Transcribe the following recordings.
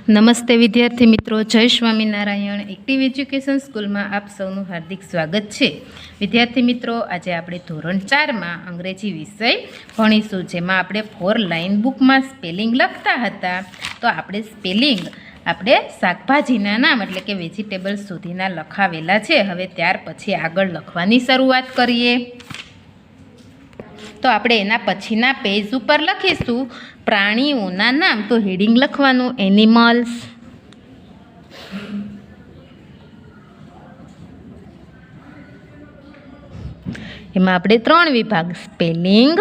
નમસ્તે વિદ્યાર્થી મિત્રો, જય સ્વામિનારાયણ. એક્ટિવ એજ્યુકેશન સ્કૂલમાં આપ સૌનું હાર્દિક સ્વાગત છે. વિદ્યાર્થી મિત્રો, આજે આપણે ધોરણ 4માં અંગ્રેજી વિષય ભણીશું, જેમાં આપણે 4 લાઇન બુકમાં સ્પેલિંગ લખતા હતા. તો આપણે સ્પેલિંગ શાકભાજીના નામ એટલે કે વેજીટેબલ્સ સુધીના લખાવેલા છે. હવે ત્યાર પછી આગળ લખવાની શરૂઆત કરીએ. તો આપણે એના પછીના પેજ ઉપર લખીશું પ્રાણીઓના નામ. તો હેડિંગ લખવાનું એનિમલ્સ, એમાં આપણે 3 વિભાગ, સ્પેલિંગ,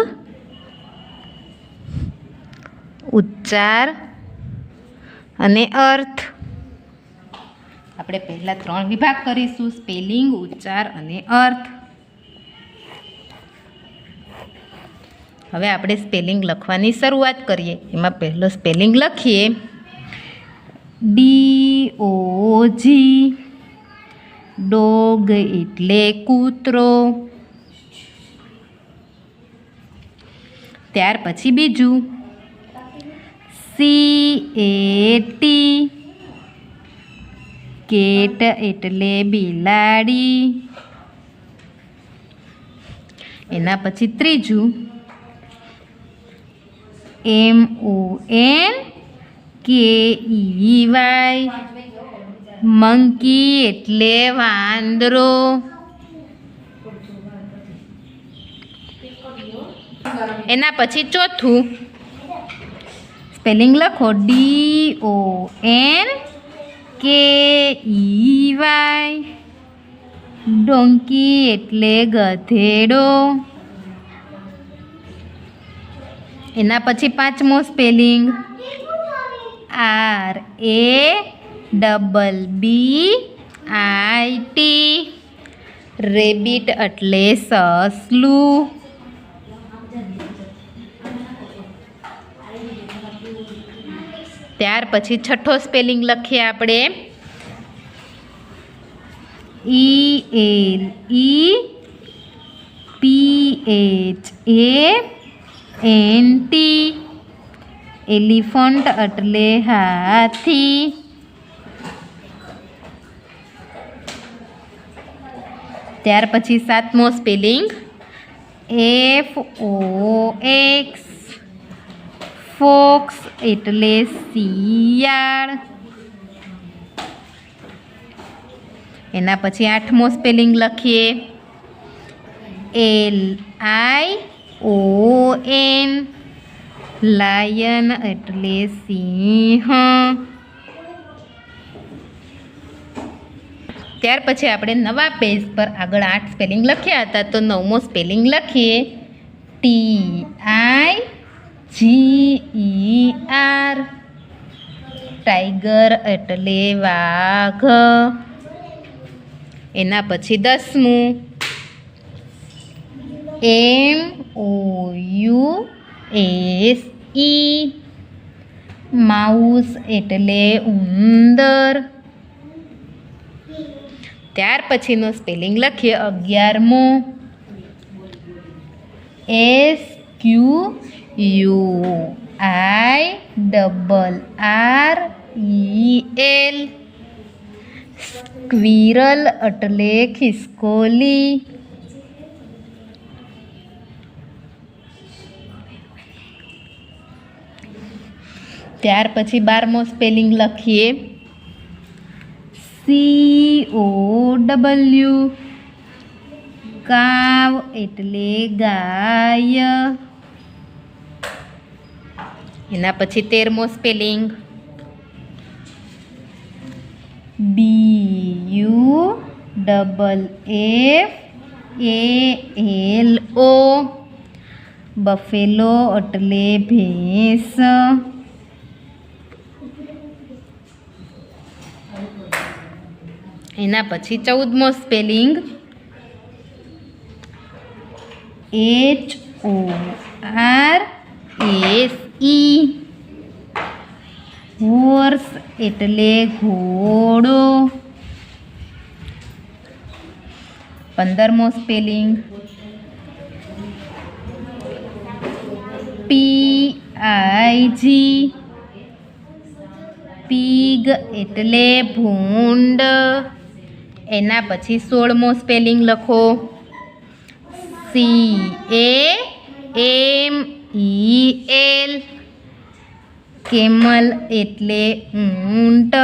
ઉચ્ચાર અને અર્થ. આપણે પહેલા 3 વિભાગ કરીશું, સ્પેલિંગ, ઉચ્ચાર અને અર્થ. હવે આપણે સ્પેલિંગ લખવાની શરૂઆત કરીએ. એમાં પહેલો સ્પેલિંગ લખીએ DOG. ડોગ એટલે કૂતરો. ત્યાર પછી બીજું CAT. કેટ એટલે બિલાડી. એના પછી ત્રીજું MONKEY. મંકી એટલે વાંદરો. એના પછી ચોથું સ્પેલિંગ લખો DONKEY. ડોંકી એટલે ગધેડો. એના પછી પાંચમો સ્પેલિંગ RABBIT. રેબિટ એટલે સસલું. ત્યાર પછી છઠ્ઠો સ્પેલિંગ લખીએ આપણે ELEPHANT. એલિફન્ટ એટલે હાથી. ત્યાર પછી સાતમો સ્પેલિંગ FOX. ફોક્સ એટલે શિયાળ. એના પછી આઠમો સ્પેલિંગ લખીએ LION. લાયન એટલે સિંહ. ત્યાર પછી આપણે નવા પેજ પર આગળ 8 સ્પેલિંગ લખ્યા હતા. તો 9મો સ્પેલિંગ લખીએ TIGER. ટાઈગર એટલે વાઘ. એના પછી 10મું MOUSE. માઉસ એટલે ઉંદર. ત્યાર પછીનો સ્પેલિંગ લખીએ 11મો SQUIRREL. સ્ક્વિરલ એટલે ખિસકોલી. ત્યાર પછી 12મો સ્પેલિંગ લખીએ COW. કાવ એટલે ગાય. એના પછી 13મો સ્પેલિંગ BUFFALO. બફેલો એટલે ભેંસ. એના પછી 14મો સ્પેલિંગ HORSE. હોર્સ એટલે ઘોડો. 15મો સ્પેલિંગ PIG. પીગ એટલે ભૂંડ. એના પછી 16મો સ્પેલિંગ લખો. CAMEL. કેમલ એટલે ઊંટ.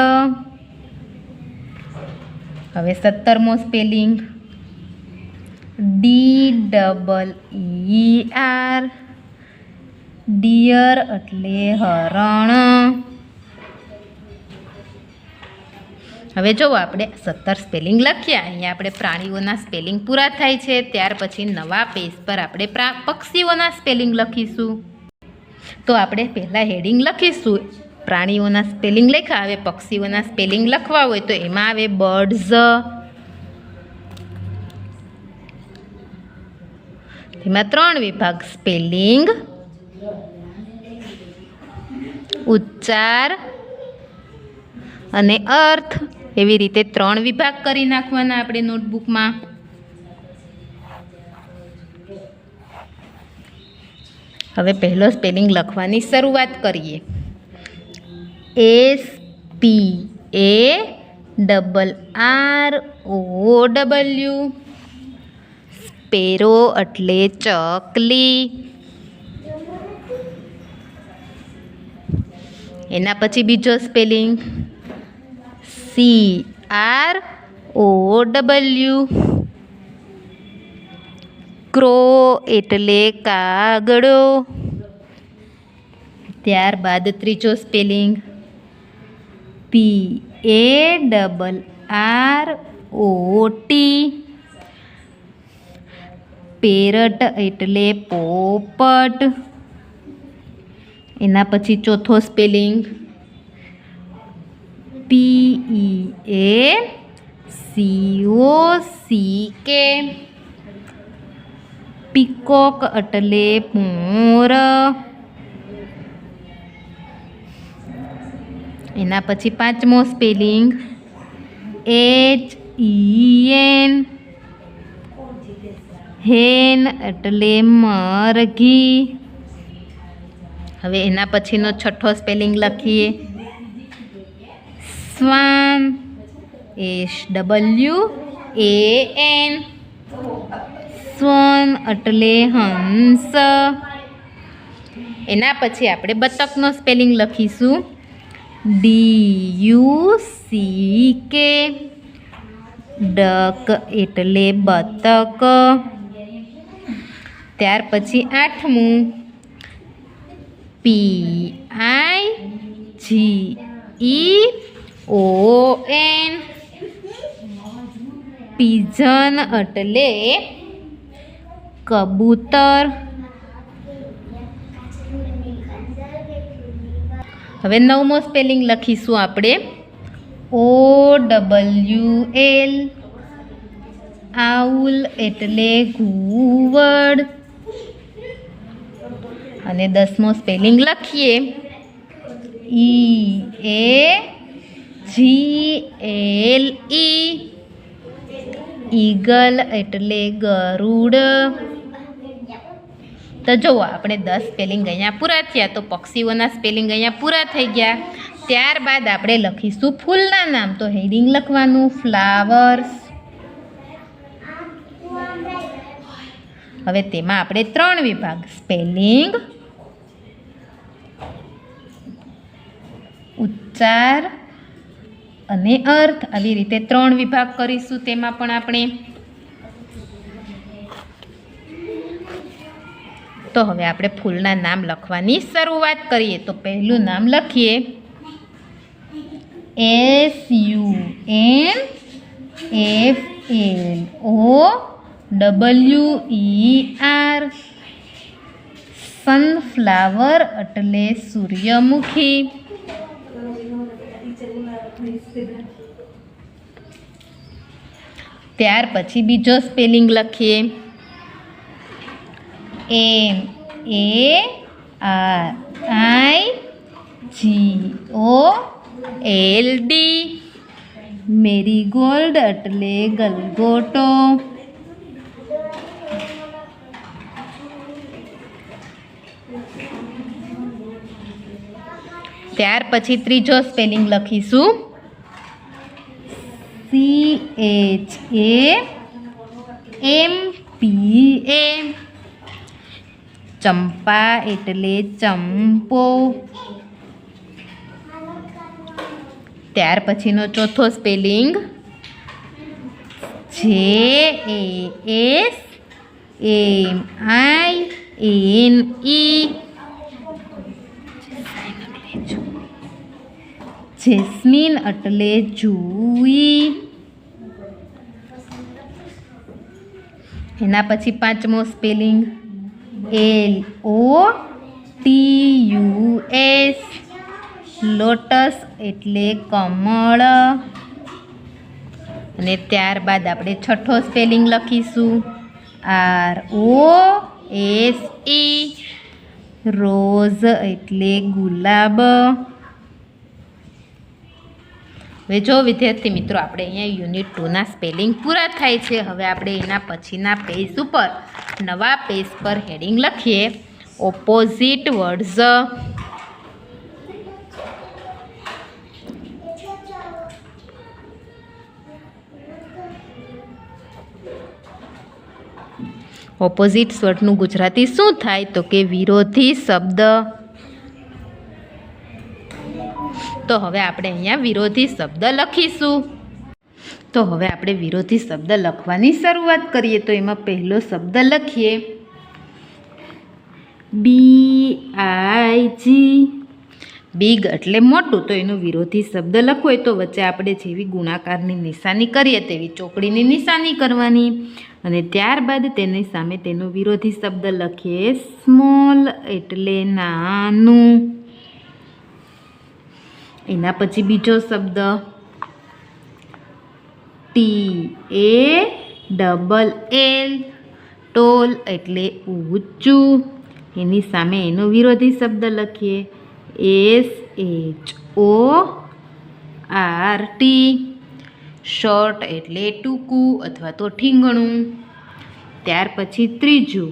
હવે 17મો સ્પેલિંગ. DEER. ડિયર એટલે હરણ. હવે જો આપણે 17 સ્પેલિંગ લખ્યા. અહીંયા આપણે પ્રાણીઓના સ્પેલિંગ પૂરા થાય છે. ત્યાર પછી નવા પેજ પર આપણે પક્ષીઓના સ્પેલિંગ લખીશું. તો આપણે પહેલાં હેડિંગ લખીશું. પ્રાણીઓના સ્પેલિંગ લખ્યા. હવે પક્ષીઓના સ્પેલિંગ લખવા હોય તો એમાં આવે બર્ડ્સ. તેમાં 3 વિભાગ: સ્પેલિંગ, ઉચ્ચાર અને અર્થ. એવી રીતે 3 વિભાગ કરી નાખવાના આપણે નોટબુકમાં. હવે પહેલો સ્પેલિંગ લખવાની શરૂઆત કરીએ. SPARROW. સ્પેરો એટલે ચકલી. એના પછી બીજો સ્પેલિંગ CROW. ક્રો એટલે કાગડો. ત્યારબાદ ત્રીજો સ્પેલિંગ PARROT. પેરટ એટલે પોપટ. એના પછી ચોથો સ્પેલિંગ PEACOCK. પીકોક એટલે મોર. એના પછી 5મો સ્પેલિંગ HEN. હેન એટલે મરઘી. હવે એના પછીનો છઠ્ઠો સ્પેલિંગ લખીએ. શ્વાન. SWAN. સ્વન એટલે હંસ. એના પછી આપણે બતકનો સ્પેલિંગ લખીશું. DUCK. ડક એટલે બતક. ત્યાર પછી 8મું PIGEON. પિજન એટલે કબૂતર. હવે 9મો સ્પેલિંગ લખીશું આપણે. OWL. આઉલ એટલે ઘુવડ. અને 10મો સ્પેલિંગ લખીએ. EAGLE. ઈગલ એટલે ગરુડ. તો જુઓ આપણે 10 સ્પેલિંગ અહીંયા પૂરા થયા. તો પક્ષીઓના સ્પેલિંગ અહીંયા પૂરા થઈ ગયા. ત્યારબાદ આપણે લખીશું ફૂલના નામ. તો હેડિંગ લખવાનું ફ્લાવર્સ. હવે તેમાં આપણે 3 વિભાગ: સ્પેલિંગ, ઉચ્ચાર અને અર્થ. આવી રીતે 3 વિભાગ કરીશું. તેમાં પણ આપણે તો હવે આપણે ફૂલના નામ લખવાની શરૂઆત કરીએ. તો પહેલું નામ લખીએ SUNFLOWER. સનફ્લાવર એટલે સૂર્યમુખી. ત્યાર પછી બીજો સ્પેલિંગ લખીએ. MARIGOLD. મેરીગોલ્ડ એટલે ગલગોટો. ત્યાર પછી ત્રીજો સ્પેલિંગ લખીશું CHAMPA. ચંપા એટલે ચંપો. ત્યાર પછીનો ચોથો સ્પેલિંગ JASMINE. જેસ્મીન એટલે જુઈ. એના પછી પાંચમો સ્પેલિંગ LOTUS. લોટસ એટલે કમળ. અને ત્યારબાદ આપણે છઠ્ઠો સ્પેલિંગ લખીશું ROSE. રોઝ એટલે ગુલાબ. હવે જો વિદ્યાર્થી મિત્રો આપણે અહીંયા યુનિટ 2ના સ્પેલિંગ પૂરા થાય છે. હવે આપણે એના પછીના પેજ ઉપર નવા પેજ પર હેડિંગ લખીએ ઓપોઝિટ વર્ડ્સ. ઓપોઝિટ વર્ડનું ગુજરાતી શું થાય તો કે વિરોધી શબ્દ. તો હવે આપણે અહીંયા વિરોધી શબ્દ લખીશું. તો હવે આપણે વિરોધી શબ્દ લખવાની શરૂઆત કરીએ. તો એમાં પહેલો શબ્દ લખીએ BIG. બિગ એટલે મોટું. તો એનો વિરોધી શબ્દ લખવો હોય તો વચ્ચે આપણે જેવી ગુણાકારની નિશાની કરીએ તેવી ચોકડીની નિશાની કરવાની. અને ત્યારબાદ તેની સામે તેનો વિરોધી શબ્દ લખીએ સ્મોલ એટલે નાનું. એના પછી બીજો શબ્દ TALL. ટોલ એટલે ઊંચું. એની સામે એનો વિરોધી શબ્દ લખીએ SHORT. શોર્ટ એટલે ટૂંકું અથવા તો ઠીંગણું. ત્યાર પછી ત્રીજું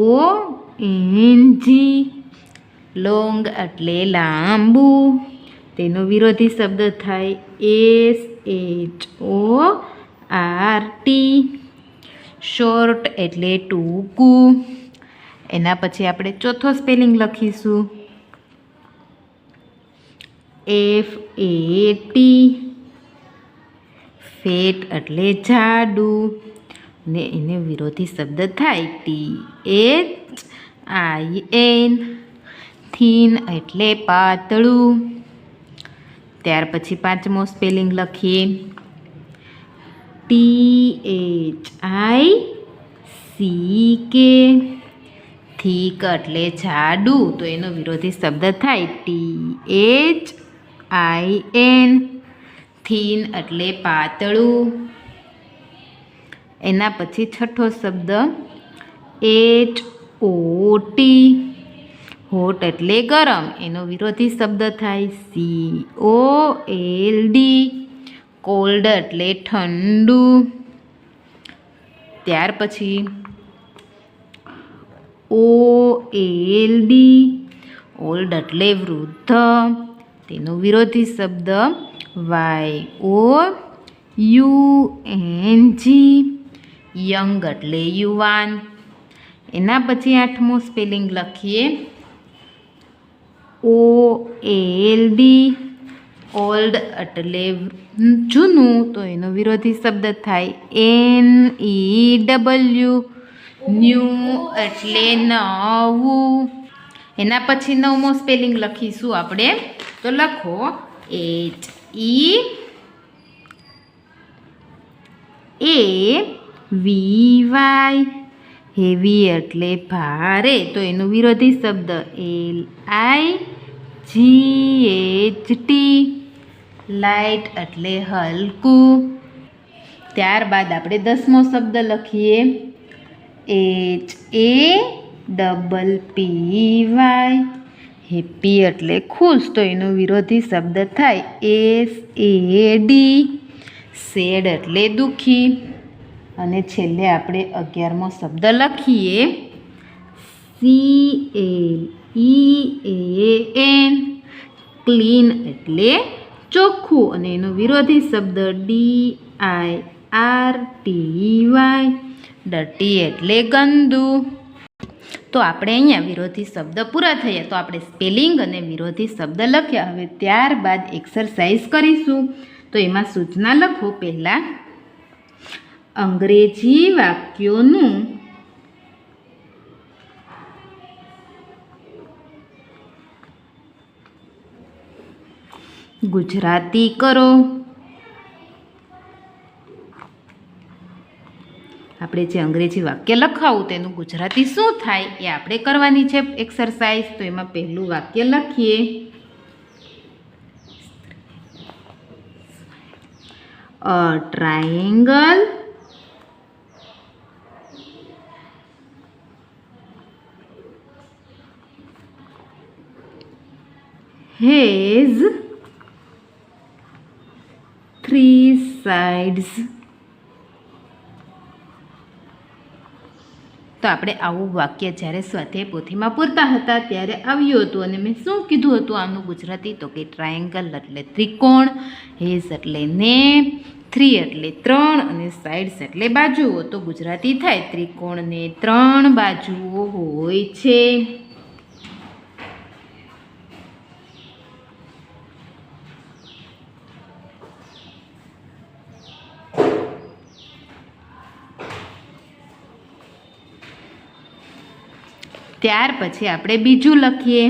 LONG. લોંગ એટલે લાંબુ. તેનો વિરોધી શબ્દ થાય SHORT. શોર્ટ એટલે ટૂંકું. એના પછી આપણે ચોથો સ્પેલિંગ લખીશું FAT. ફેટ એટલે જાડું. ને એને વિરોધી શબ્દ થાય THIN. થીન એટલે પાતળું. ત્યાર પછી પાંચમો સ્પેલિંગ લખીએ THICK. થીક એટલે જાડું. તો એનો વિરોધી શબ્દ થાય THIN. થીન એટલે પાતળું. એના પછી છઠ્ઠો શબ્દ HOT. હોટ એટલે ગરમ. એનો વિરોધી શબ્દ થાય COLD. કોલ્ડ એટલે ઠંડુ. ત્યાર પછી OLD. ઓલ્ડ એટલે વૃદ્ધ. તેનો વિરોધી શબ્દ YOUNG. યંગ એટલે યુવાન. એના પછી આઠમો સ્પેલિંગ લખીએ OLD. ઓલ્ડ એટલે જૂનું. તો એનો વિરોધી શબ્દ થાય NEW. ન્યૂ એટલે નવું. એના પછી નવમો સ્પેલિંગ લખીશું આપણે. તો લખો HEAVY. હેવી એટલે ભારે. તો એનો વિરોધી શબ્દ LIGHT. લાઇટ એટલે હલકું. ત્યારબાદ આપણે દસમો શબ્દ લખીએ HAPPY. હેપી એટલે ખુશ. તો એનો વિરોધી શબ્દ થાય SAD. સેડ એટલે દુઃખી. અને છેલ્લે આપણે 11મો શબ્દ લખીએ EAN, ક્લીન એટલે ચોખ્ખું, અને એનો વિરોધી શબ્દ DIRTY, ડર્ટી એટલે ગંદુ. તો આપણે અહીંયા વિરોધી શબ્દ પૂરા થયા. તો આપણે સ્પેલિંગ અને વિરોધી શબ્દ લખ્યા. હવે ત્યારબાદ એક્સરસાઇઝ કરીશું. તો એમાં સૂચના લખો. પહેલાં અંગ્રેજી વાક્યોનું ગુજરાતી કરો. આપણે જે અંગ્રેજી વાક્ય લખાવું તેનું ગુજરાતી શું થાય એ આપણે કરવાની છે એક્સરસાઇઝ. તો એમાં પહેલું વાક્ય લખીએ. અ ટ્રાયેંગલ has 3 sides. તો આપણે આવું વાક્ય જ્યારે સ્વાધ્યાય પોથીમાં પૂરતા હતા ત્યારે આવ્યું હતું, અને મેં શું કીધું હતું આનું ગુજરાતી? તો કે ટ્રાયેંગલ એટલે ત્રિકોણ, હેઝ એટલે ને, 3 એટલે 3, અને સાઇડ્સ એટલે બાજુઓ. તો ગુજરાતી થાય ત્રિકોણને 3 બાજુઓ હોય છે. ત્યાર પછી આપણે બીજું લખીએ.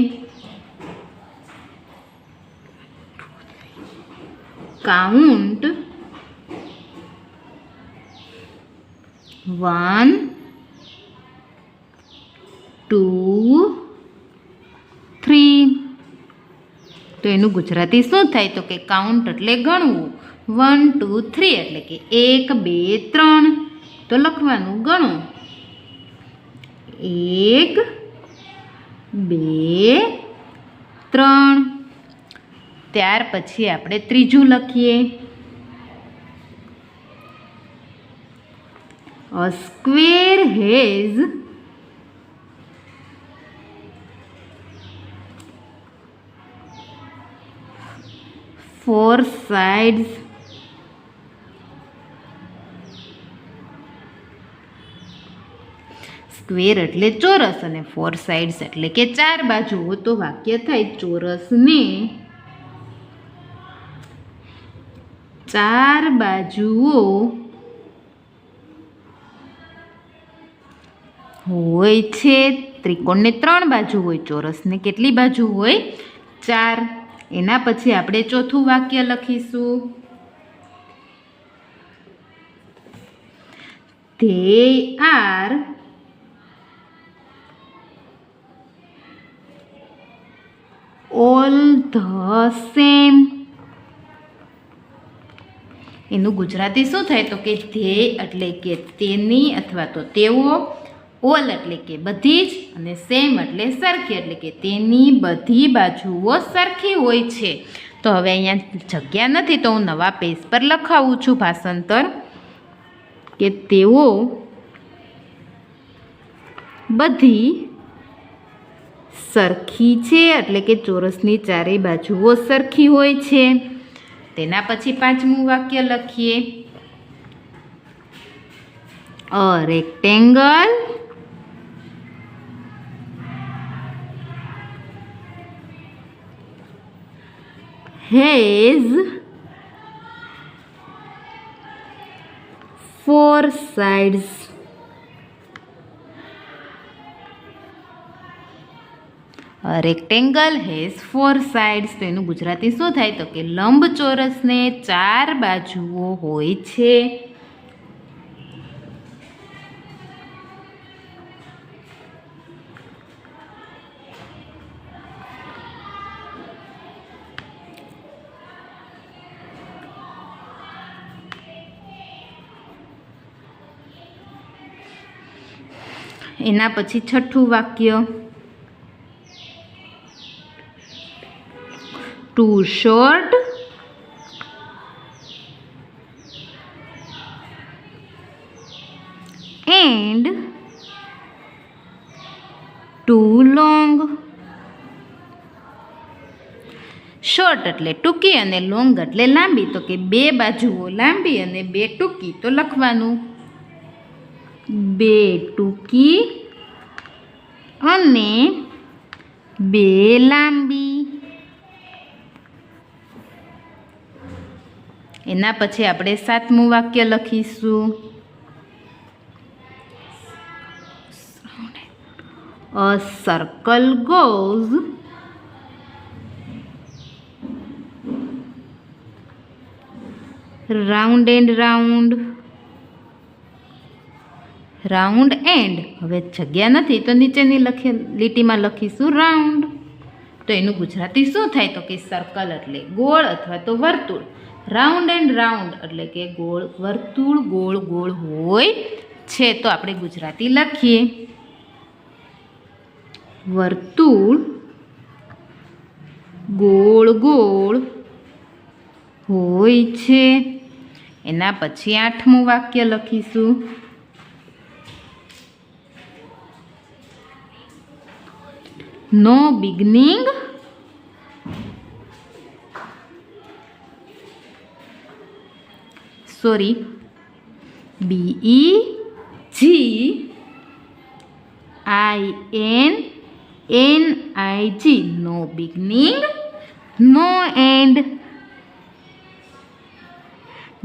કાઉન્ટ 1 2 3. તો એનું ગુજરાતી શું થાય? તો કે કાઉન્ટ એટલે ગણવું, 1 2 3 એટલે કે 1 2 3. તો લખવાનું ગણો, 1 2 3. ત્યાર પછી આપણે ત્રીજું લખીએ. A square has 4 sides. Square એટલે ચોરસ, અને 4 સાઇડ્સ એટલે કે 4 બાજુઓ. તો વાક્ય થાય ચોરસને 4 બાજુઓ હોય છે. ત્રિકોણને 3 બાજુ હોય, ચોરસને કેટલી બાજુ હોય? 4. એના પછી આપણે ચોથું વાક્ય લખીશું. They are all the same. એનું ગુજરાતી શું થાય? તો કે ધ્યેય એટલે કે તેની અથવા તો તેઓ, ઓલ એટલે કે બધી જ, અને સેમ એટલે સરખી એટલે કે તેની બધી બાજુઓ સરખી હોય છે. તો હવે અહીંયા જગ્યા નથી તો હું નવા પેજ પર લખાવું છું ભાષાંતર કે તેઓ બધી સરખી છે એટલે કે ચોરસની ચારેય બાજુઓ સરખી હોય છે. તેના પછી પાંચમું વાક્ય લખીએ. અ rectangle has 4 sides. A rectangle has 4 sides. તો એનું ગુજરાતી શું થાય? તો કે લંબચોરસને 4 બાજુઓ હોય છે. એના પછી છઠ્ઠું વાક્ય. Too short and too long. Short એટલે ટૂંકી અને લોંગ એટલે લાંબી. તો કે બે બાજુઓ લાંબી અને બે ટૂંકી. તો લખવાનું બે ટૂંકી અને બે લાંબી. એના પછી આપણે 7મું વાક્ય લખીશું. A circle goes round and round. Round and. હવે જગ્યા નથી તો નીચેની લીટીમાં લખીશું રાઉન્ડ. તો એનું ગુજરાતી શું થાય? તો કે સર્કલ એટલે ગોળ અથવા તો વર્તુળ. રાઉન્ડ એન્ડ રાઉન્ડ એટલે કે ગોળ વર્તુળ ગોળ ગોળ હોય છે. તો આપણે ગુજરાતી લખીએ વર્તુળ ગોળ ગોળ હોય છે. એના પછી 8મું વાક્ય લખીશું. નો બિગનિંગ BEGINNIG નો બિગનિંગ નો એન્ડ.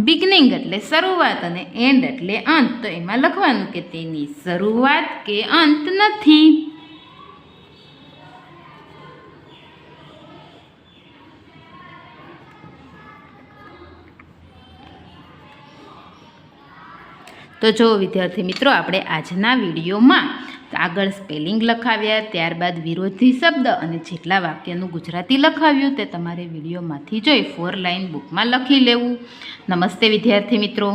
બિગનિંગ એટલે શરૂઆત અને એન્ડ એટલે અંત. તો એમાં લખવાનું કે તેની શરૂઆત કે અંત નથી. તો જો વિદ્યાર્થી મિત્રો, આપણે આજના વિડીયોમાં આગળ સ્પેલિંગ લખાવ્યા, ત્યારબાદ વિરોધી શબ્દ અને જેટલા વાક્યનું ગુજરાતી લખાવ્યું તે તમારે વિડીયોમાંથી જોઈ 4 લાઇન બુકમાં લખી લેવું. નમસ્તે વિદ્યાર્થી મિત્રો.